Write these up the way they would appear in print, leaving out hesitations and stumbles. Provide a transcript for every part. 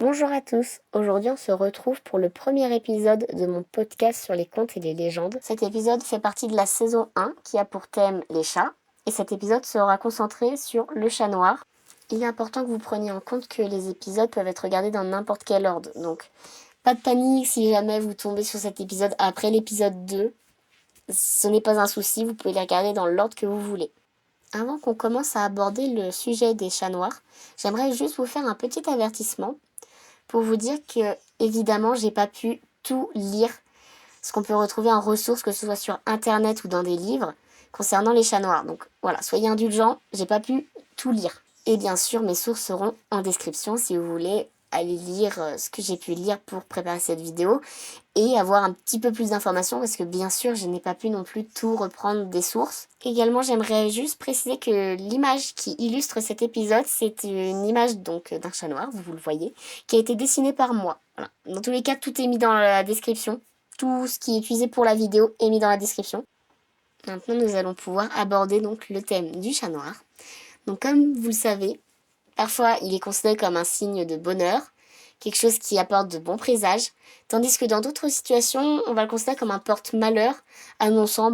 Bonjour à tous, aujourd'hui on se retrouve pour le premier épisode de mon podcast sur les contes et les légendes. Cet épisode fait partie de la saison 1 qui a pour thème les chats et cet épisode sera concentré sur le chat noir. Il est important que vous preniez en compte que les épisodes peuvent être regardés dans n'importe quel ordre, donc pas de panique si jamais vous tombez sur cet épisode après l'épisode 2, ce n'est pas un souci, vous pouvez les regarder dans l'ordre que vous voulez. Avant qu'on commence à aborder le sujet des chats noirs, j'aimerais juste vous faire un petit avertissement pour vous dire que, évidemment, j'ai pas pu tout lire, ce qu'on peut retrouver en ressources, que ce soit sur internet ou dans des livres, concernant les chats noirs. Donc voilà, soyez indulgents, j'ai pas pu tout lire. Et bien sûr, mes sources seront en description si vous voulez aller lire ce que j'ai pu lire pour préparer cette vidéo et avoir un petit peu plus d'informations parce que bien sûr, je n'ai pas pu non plus tout reprendre des sources. Également, j'aimerais juste préciser que l'image qui illustre cet épisode, c'est une image donc d'un chat noir, vous le voyez, qui a été dessinée par moi. Voilà. Dans tous les cas, tout est mis dans la description. Tout ce qui est utilisé pour la vidéo est mis dans la description. Maintenant, nous allons pouvoir aborder donc le thème du chat noir. Donc comme vous le savez, parfois il est considéré comme un signe de bonheur, quelque chose qui apporte de bons présages, tandis que dans d'autres situations, on va le considérer comme un porte-malheur, annonçant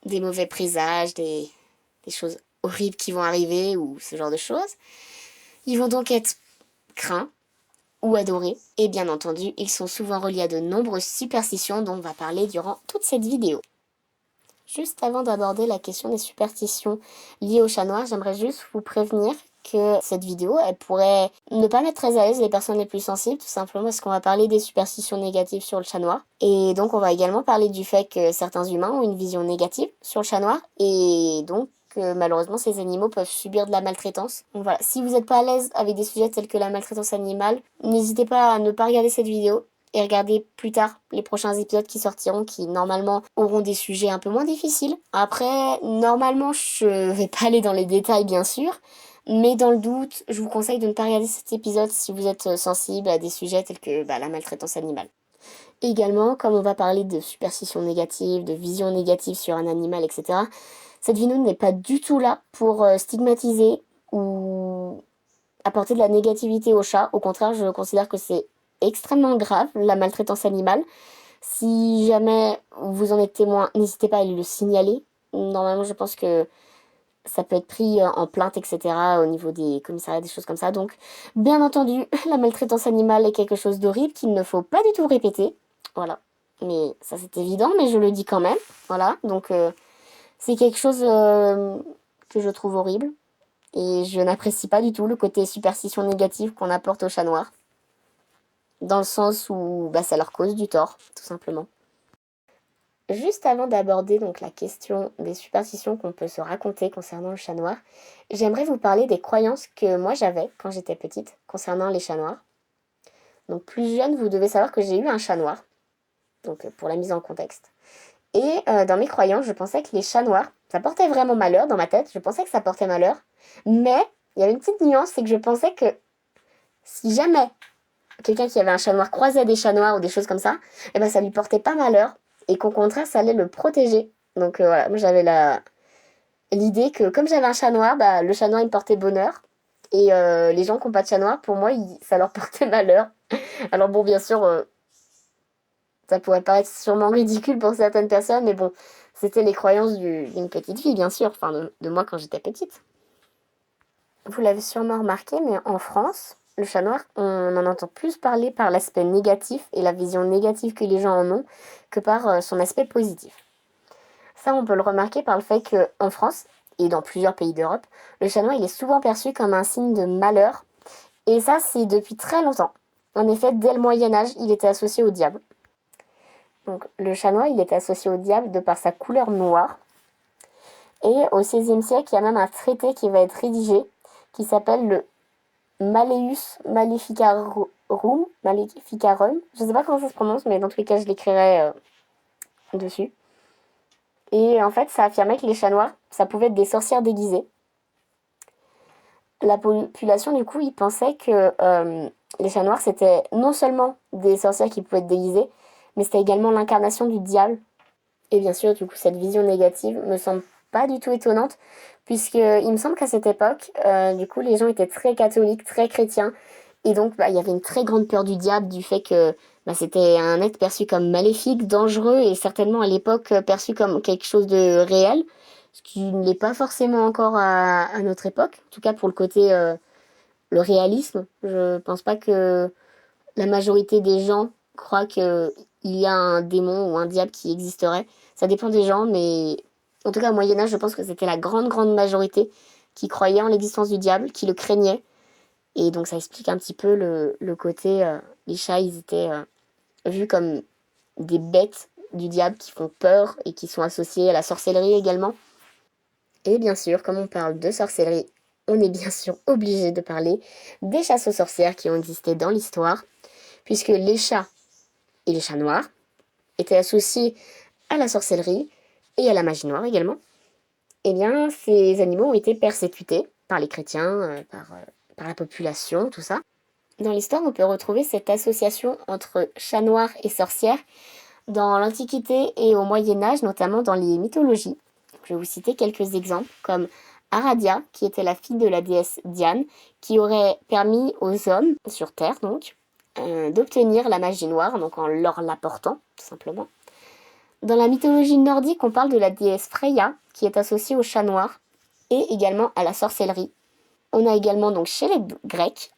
des mauvais présages, des choses horribles qui vont arriver ou ce genre de choses. Ils vont donc être craints ou adorés, et bien entendu, ils sont souvent reliés à de nombreuses superstitions dont on va parler durant toute cette vidéo. Juste avant d'aborder la question des superstitions liées au chat noir, j'aimerais juste vous prévenir que cette vidéo, elle pourrait ne pas mettre très à l'aise les personnes les plus sensibles, tout simplement parce qu'on va parler des superstitions négatives sur le chat noir. Et donc on va également parler du fait que certains humains ont une vision négative sur le chat noir, et donc malheureusement ces animaux peuvent subir de la maltraitance. Donc voilà, si vous n'êtes pas à l'aise avec des sujets tels que la maltraitance animale, n'hésitez pas à ne pas regarder cette vidéo et regarder plus tard les prochains épisodes qui sortiront, qui normalement auront des sujets un peu moins difficiles. Après, normalement, je vais pas aller dans les détails bien sûr, mais dans le doute, je vous conseille de ne pas regarder cet épisode si vous êtes sensible à des sujets tels que la maltraitance animale. Également, comme on va parler de superstitions négatives, de visions négatives sur un animal, etc., cette vidéo n'est pas du tout là pour stigmatiser ou apporter de la négativité au chat. Au contraire, je considère que c'est extrêmement grave, la maltraitance animale. Si jamais vous en êtes témoin, n'hésitez pas à le signaler. Normalement, je pense que ça peut être pris en plainte, etc. au niveau des commissariats, des choses comme ça. Donc, bien entendu, la maltraitance animale est quelque chose d'horrible qu'il ne faut pas du tout répéter. Voilà. Mais ça, c'est évident, mais je le dis quand même. Voilà. Donc, c'est quelque chose que je trouve horrible. Et je n'apprécie pas du tout le côté superstition négative qu'on apporte aux chats noirs. Dans le sens où ça leur cause du tort, tout simplement. Juste avant d'aborder donc la question des superstitions qu'on peut se raconter concernant le chat noir, j'aimerais vous parler des croyances que moi j'avais quand j'étais petite concernant les chats noirs. Donc plus jeune, vous devez savoir que j'ai eu un chat noir, donc pour la mise en contexte. Et dans mes croyances, je pensais que les chats noirs, ça portait vraiment malheur dans ma tête, je pensais que ça portait malheur, mais il y avait une petite nuance, c'est que je pensais que si jamais quelqu'un qui avait un chat noir croisait des chats noirs ou des choses comme ça, ça lui portait pas malheur, et qu'au contraire, ça allait le protéger. Donc voilà, moi j'avais l'idée que comme j'avais un chat noir, le chat noir il me portait bonheur, et les gens qui n'ont pas de chat noir, pour moi, ça leur portait malheur. Alors bon, bien sûr, ça pourrait paraître sûrement ridicule pour certaines personnes, mais bon, c'était les croyances d'une petite fille, bien sûr, enfin de moi quand j'étais petite. Vous l'avez sûrement remarqué, mais en France, le chat noir, on en entend plus parler par l'aspect négatif et la vision négative que les gens en ont que par son aspect positif. Ça, on peut le remarquer par le fait qu'en France, et dans plusieurs pays d'Europe, le chat noir il est souvent perçu comme un signe de malheur. Et ça, c'est depuis très longtemps. En effet, dès le Moyen-Âge, il était associé au diable. Donc, le chat noir, il était associé au diable de par sa couleur noire. Et au XVIe siècle, il y a même un traité qui va être rédigé qui s'appelle le Malleus Maleficarum. Je ne sais pas comment ça se prononce, mais dans tous les cas, je l'écrirai dessus. Et en fait, ça affirmait que les chats noirs, ça pouvait être des sorcières déguisées. La population, du coup, ils pensaient que les chats noirs, c'était non seulement des sorcières qui pouvaient être déguisées, mais c'était également l'incarnation du diable. Et bien sûr, du coup, cette vision négative me semble pas du tout étonnante, puisqu'il me semble qu'à cette époque, du coup, les gens étaient très catholiques, très chrétiens, Et donc, il y avait une très grande peur du diable, du fait que c'était un être perçu comme maléfique, dangereux et certainement à l'époque perçu comme quelque chose de réel, ce qui ne l'est pas forcément encore à notre époque, en tout cas pour le côté, le réalisme. Je pense pas que la majorité des gens croient qu'il y a un démon ou un diable qui existerait. Ça dépend des gens, mais en tout cas au Moyen-Âge, je pense que c'était la grande, grande majorité qui croyait en l'existence du diable, qui le craignait. Et donc ça explique un petit peu le côté, les chats, ils étaient vus comme des bêtes du diable qui font peur et qui sont associés à la sorcellerie également. Et bien sûr, comme on parle de sorcellerie, on est bien sûr obligé de parler des chasses aux sorcières qui ont existé dans l'histoire, puisque les chats et les chats noirs étaient associés à la sorcellerie et à la magie noire également. Eh bien, ces animaux ont été persécutés par les chrétiens, par la population, tout ça. Dans l'histoire, on peut retrouver cette association entre chat noir et sorcière dans l'Antiquité et au Moyen-Âge, notamment dans les mythologies. Je vais vous citer quelques exemples, comme Aradia, qui était la fille de la déesse Diane, qui aurait permis aux hommes, sur Terre donc, d'obtenir la magie noire, donc en leur l'apportant, tout simplement. Dans la mythologie nordique, on parle de la déesse Freya, qui est associée au chat noir, et également à la sorcellerie. On a également donc chez les Grecs,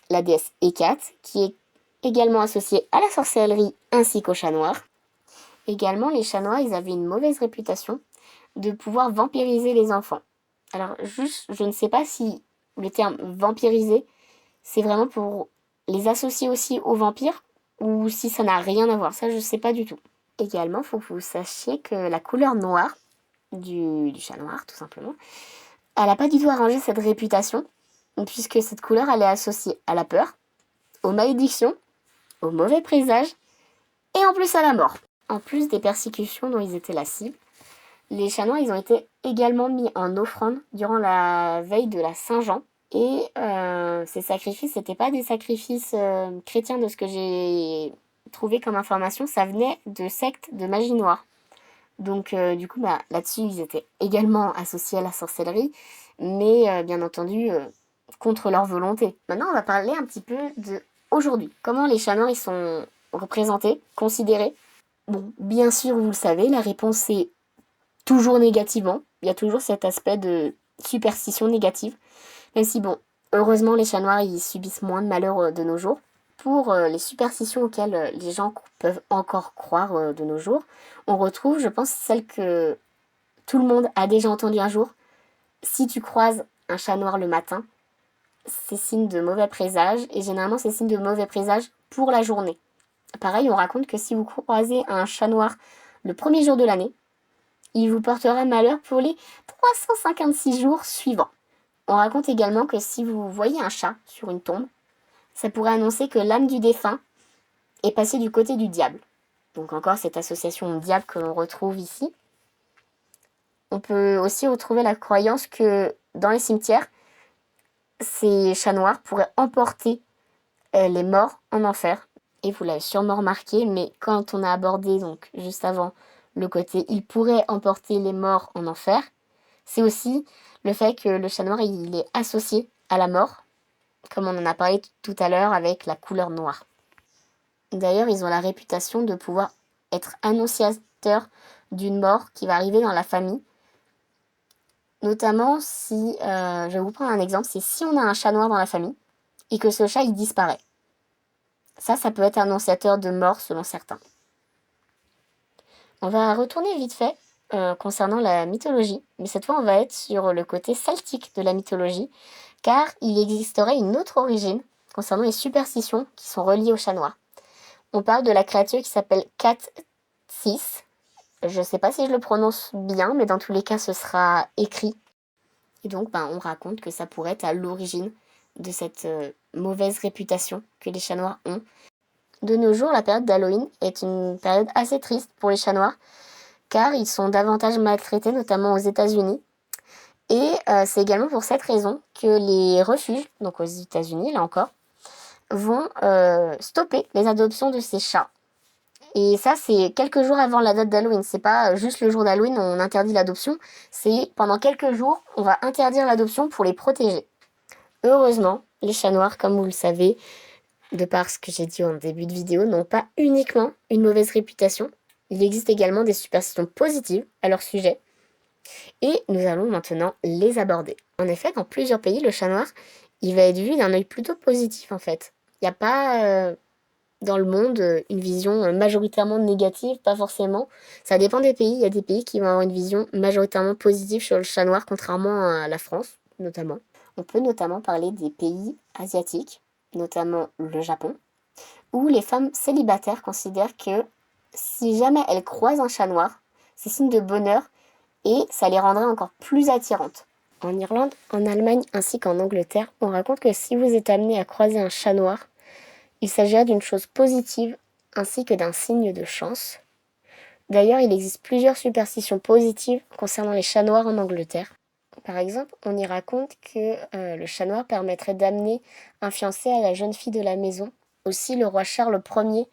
la déesse Hécate, qui est également associée à la sorcellerie ainsi qu'au chat noir. Également, les chats noirs, ils avaient une mauvaise réputation de pouvoir vampiriser les enfants. Alors, juste, je ne sais pas si le terme vampiriser, c'est vraiment pour les associer aussi aux vampires, ou si ça n'a rien à voir. Ça, je ne sais pas du tout. Également, il faut que vous sachiez que la couleur noire du chat noir, tout simplement, elle n'a pas du tout arrangé cette réputation, puisque cette couleur, elle est associée à la peur, aux malédictions, aux mauvais présages, et en plus à la mort. En plus des persécutions dont ils étaient la cible, les chats noirs, ils ont été également mis en offrande durant la veille de la Saint-Jean. Et ces sacrifices, n'étaient pas des sacrifices chrétiens de ce que j'ai trouvé comme information, ça venait de sectes de magie noire. Donc du coup, là-dessus, ils étaient également associés à la sorcellerie, mais bien entendu, contre leur volonté. Maintenant, on va parler un petit peu de aujourd'hui. Comment les chats noirs, ils sont représentés, considérés. Bon, bien sûr, vous le savez, la réponse est toujours négativement. Il y a toujours cet aspect de superstition négative. Même si, bon, heureusement, les chats noirs, ils subissent moins de malheurs de nos jours. Pour les superstitions auxquelles les gens peuvent encore croire de nos jours, on retrouve, je pense, celle que tout le monde a déjà entendue un jour. Si tu croises un chat noir le matin, c'est signe de mauvais présage, et généralement, c'est signe de mauvais présage pour la journée. Pareil, on raconte que si vous croisez un chat noir le premier jour de l'année, il vous portera malheur pour les 356 jours suivants. On raconte également que si vous voyez un chat sur une tombe, ça pourrait annoncer que l'âme du défunt est passée du côté du diable. Donc encore cette association au diable que l'on retrouve ici. On peut aussi retrouver la croyance que dans les cimetières, ces chats noirs pourraient emporter les morts en enfer. Et vous l'avez sûrement remarqué, mais quand on a abordé donc juste avant le côté il pourrait emporter les morts en enfer, c'est aussi le fait que le chat noir il est associé à la mort, comme on en a parlé tout à l'heure avec la couleur noire. D'ailleurs, ils ont la réputation de pouvoir être annonciateurs d'une mort qui va arriver dans la famille. Notamment si, je vais vous prendre un exemple, c'est si on a un chat noir dans la famille et que ce chat il disparaît. Ça peut être annonciateur de mort selon certains. On va retourner vite fait concernant la mythologie, mais cette fois on va être sur le côté celtique de la mythologie, car il existerait une autre origine concernant les superstitions qui sont reliées au chat noir. On parle de la créature qui s'appelle Cat-Sis. Je ne sais pas si je le prononce bien, mais dans tous les cas ce sera écrit. Et donc on raconte que ça pourrait être à l'origine de cette mauvaise réputation que les chats noirs ont. De nos jours, la période d'Halloween est une période assez triste pour les chats noirs, car ils sont davantage maltraités, notamment aux États-Unis. Et c'est également pour cette raison que les refuges, donc aux États-Unis, là encore, vont stopper les adoptions de ces chats. Et ça, c'est quelques jours avant la date d'Halloween. C'est pas juste le jour d'Halloween, on interdit l'adoption. C'est pendant quelques jours, on va interdire l'adoption pour les protéger. Heureusement, les chats noirs, comme vous le savez, de par ce que j'ai dit en début de vidéo, n'ont pas uniquement une mauvaise réputation. Il existe également des superstitions positives à leur sujet. Et nous allons maintenant les aborder. En effet, dans plusieurs pays, le chat noir, il va être vu d'un œil plutôt positif en fait. Il n'y a pas dans le monde une vision majoritairement négative, pas forcément. Ça dépend des pays. Il y a des pays qui vont avoir une vision majoritairement positive sur le chat noir, contrairement à la France, notamment. On peut notamment parler des pays asiatiques, notamment le Japon, où les femmes célibataires considèrent que si jamais elles croisent un chat noir, c'est signe de bonheur et ça les rendrait encore plus attirantes. En Irlande, en Allemagne ainsi qu'en Angleterre, on raconte que si vous êtes amené à croiser un chat noir, il s'agira d'une chose positive ainsi que d'un signe de chance. D'ailleurs, il existe plusieurs superstitions positives concernant les chats noirs en Angleterre. Par exemple, on y raconte que le chat noir permettrait d'amener un fiancé à la jeune fille de la maison. Aussi, le roi Charles Ier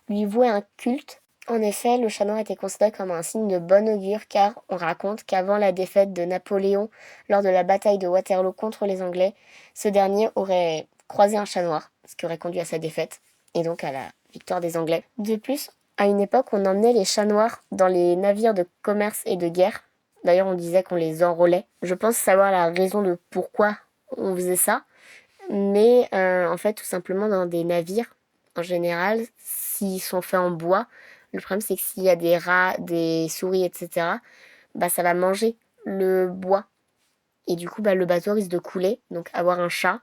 lui vouait un culte. En effet, le chat noir était considéré comme un signe de bon augure car on raconte qu'avant la défaite de Napoléon lors de la bataille de Waterloo contre les Anglais, ce dernier aurait croisé un chat noir, ce qui aurait conduit à sa défaite et donc à la victoire des Anglais. De plus, à une époque, on emmenait les chats noirs dans les navires de commerce et de guerre. D'ailleurs, on disait qu'on les enrôlait. Je pense savoir la raison de pourquoi on faisait ça. Mais en fait, tout simplement dans des navires, en général, s'ils sont faits en bois, le problème c'est que s'il y a des rats, des souris, etc., bah ça va manger le bois. Et du coup, bah, le bateau risque de couler. Donc avoir un chat,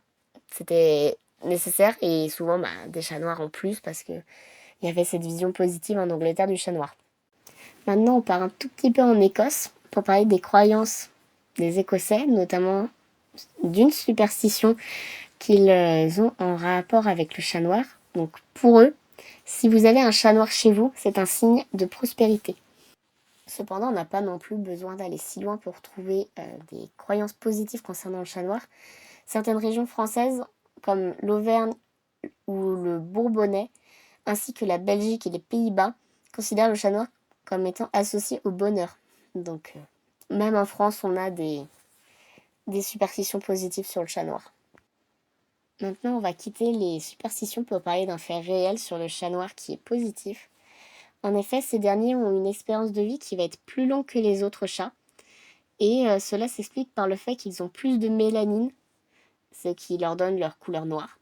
c'était nécessaire. Et souvent, bah, des chats noirs en plus, parce que il y avait cette vision positive en Angleterre du chat noir. Maintenant, on part un tout petit peu en Écosse pour parler des croyances des Écossais, notamment d'une superstition qu'ils ont en rapport avec le chat noir. Donc pour eux, si vous avez un chat noir chez vous, c'est un signe de prospérité. Cependant, on n'a pas non plus besoin d'aller si loin pour trouver des croyances positives concernant le chat noir. Certaines régions françaises, comme l'Auvergne ou le Bourbonnais, ainsi que la Belgique et les Pays-Bas, considèrent le chat noir comme étant associé au bonheur. Donc, même en France, on a des superstitions positives sur le chat noir. Maintenant, on va quitter les superstitions pour parler d'un fait réel sur le chat noir qui est positif. En effet, ces derniers ont une espérance de vie qui va être plus longue que les autres chats. Et cela s'explique par le fait qu'ils ont plus de mélanine, ce qui leur donne leur couleur noire.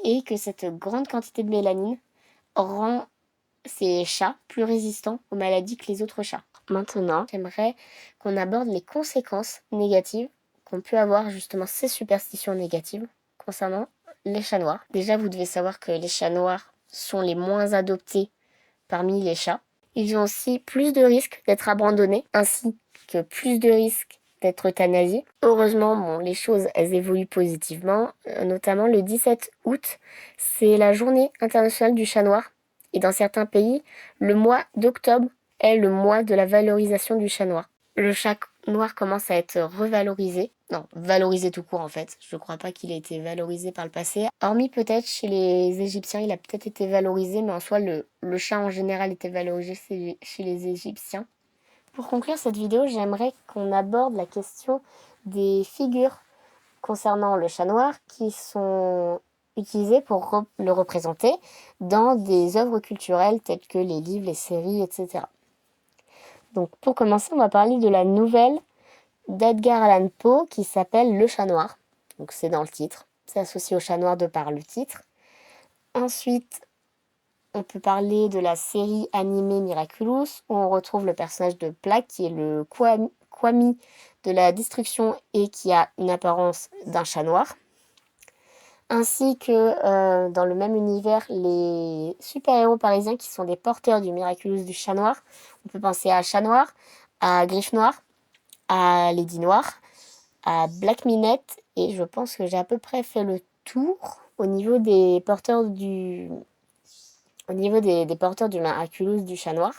Et que cette grande quantité de mélanine rend ces chats plus résistants aux maladies que les autres chats. Maintenant, j'aimerais qu'on aborde les conséquences négatives qu'on peut avoir justement ces superstitions négatives concernant les chats noirs. Déjà, vous devez savoir que les chats noirs sont les moins adoptés parmi les chats. Ils ont aussi plus de risques d'être abandonnés, ainsi que plus de risques d'être euthanasiés. Heureusement, les choses, elles évoluent positivement. Notamment le 17 août, c'est la journée internationale du chat noir. Et dans certains pays, le mois d'octobre est le mois de la valorisation du chat noir. Le chat noir commence à être revalorisé. Non, valorisé tout court en fait. Je ne crois pas qu'il ait été valorisé par le passé. Hormis peut-être chez les Égyptiens, il a peut-être été valorisé, mais en soi, le chat en général était valorisé chez les Égyptiens. Pour conclure cette vidéo, j'aimerais qu'on aborde la question des figures concernant le chat noir qui sont utilisées pour le représenter dans des œuvres culturelles telles que les livres, les séries, etc. Donc pour commencer, on va parler de la nouvelle d'Edgar Allan Poe qui s'appelle Le Chat Noir. Donc c'est dans le titre, c'est associé au chat noir de par le titre. Ensuite, on peut parler de la série animée Miraculous où on retrouve le personnage de Plague qui est le Kwami de la destruction et qui a une apparence d'un chat noir. Ainsi que dans le même univers, les super-héros parisiens qui sont des porteurs du Miraculous du chat noir. On peut penser à Chat Noir, à Griffe Noire, à Lady Noire, à Black Minette, et je pense que j'ai à peu près fait le tour au niveau des porteurs du Miraculous du chat noir.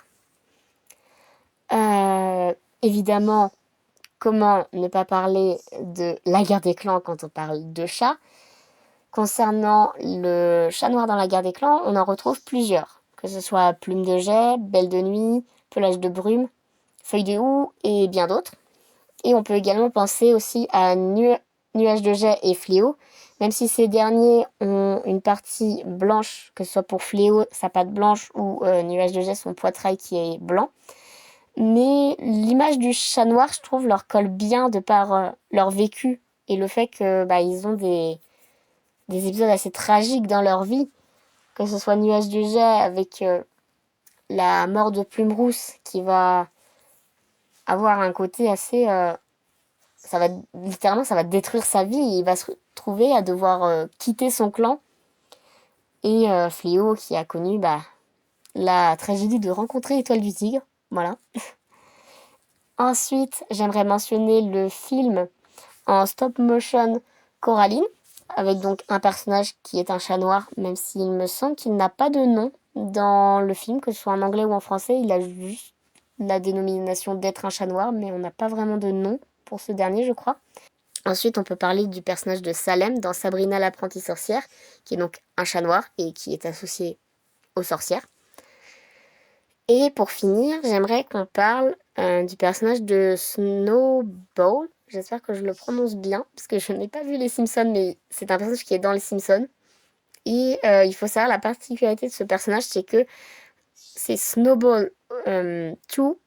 Évidemment, comment ne pas parler de la guerre des clans quand on parle de chat. Concernant le chat noir dans la guerre des clans, on en retrouve plusieurs, que ce soit Plume de Jet, Belle de Nuit, Pelage de Brume, Feuille de Houx et bien d'autres. Et on peut également penser aussi à Nuage de Jet et Fléau, Même si ces derniers ont une partie blanche, que ce soit pour Fléau, sa patte blanche, ou Nuage de Jet, son poitrail qui est blanc. Mais l'image du chat noir, je trouve, leur colle bien de par leur vécu et le fait que ils ont des épisodes assez tragiques dans leur vie, que ce soit Nuage de Jet avec la mort de Plume Rousse qui va avoir un côté assez ça va littéralement ça va détruire sa vie et il va se retrouver à devoir quitter son clan, et Fléau qui a connu la tragédie de rencontrer Étoile du Tigre, voilà. Ensuite, j'aimerais mentionner le film en stop motion Coraline, avec donc un personnage qui est un chat noir, même s'il me semble qu'il n'a pas de nom dans le film, que ce soit en anglais ou en français, il a juste la dénomination d'être un chat noir, mais on n'a pas vraiment de nom pour ce dernier, je crois. Ensuite, on peut parler du personnage de Salem dans Sabrina l'apprentie sorcière, qui est donc un chat noir et qui est associé aux sorcières. Et pour finir, j'aimerais qu'on parle du personnage de Snowball. J'espère que je le prononce bien, parce que je n'ai pas vu les Simpsons, mais c'est un personnage qui est dans les Simpsons. Et il faut savoir, la particularité de ce personnage, c'est que c'est Snowball 2, 3,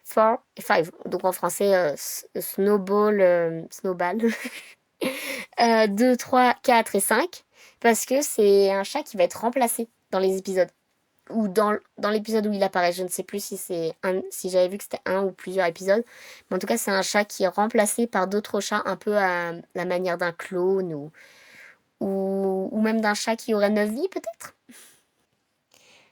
4 et 5. Donc en français, Snowball 2, 3, 4 et 5. Parce que c'est un chat qui va être remplacé dans les épisodes. Ou dans l'épisode où il apparaît. Je ne sais plus si j'avais vu que c'était un ou plusieurs épisodes. Mais en tout cas, c'est un chat qui est remplacé par d'autres chats, un peu à la manière d'un clone ou même d'un chat qui aurait 9 vies, peut-être.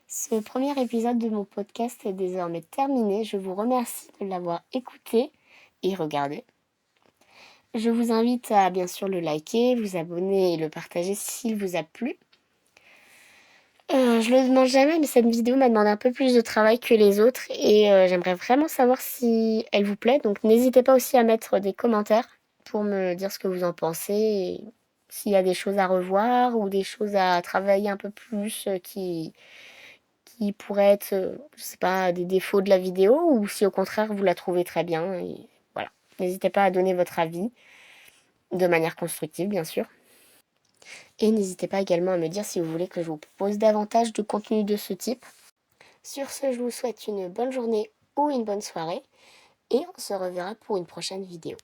Ce premier épisode de mon podcast est désormais terminé. Je vous remercie de l'avoir écouté et regardé. Je vous invite à bien sûr le liker, vous abonner et le partager s'il vous a plu. Je le demande jamais, mais cette vidéo m'a demandé un peu plus de travail que les autres et j'aimerais vraiment savoir si elle vous plaît. Donc n'hésitez pas aussi à mettre des commentaires pour me dire ce que vous en pensez et s'il y a des choses à revoir ou des choses à travailler un peu plus qui pourraient être, je sais pas, des défauts de la vidéo ou si au contraire vous la trouvez très bien. Et voilà. N'hésitez pas à donner votre avis de manière constructive, bien sûr. Et n'hésitez pas également à me dire si vous voulez que je vous propose davantage de contenu de ce type. Sur ce, je vous souhaite une bonne journée ou une bonne soirée et on se reverra pour une prochaine vidéo.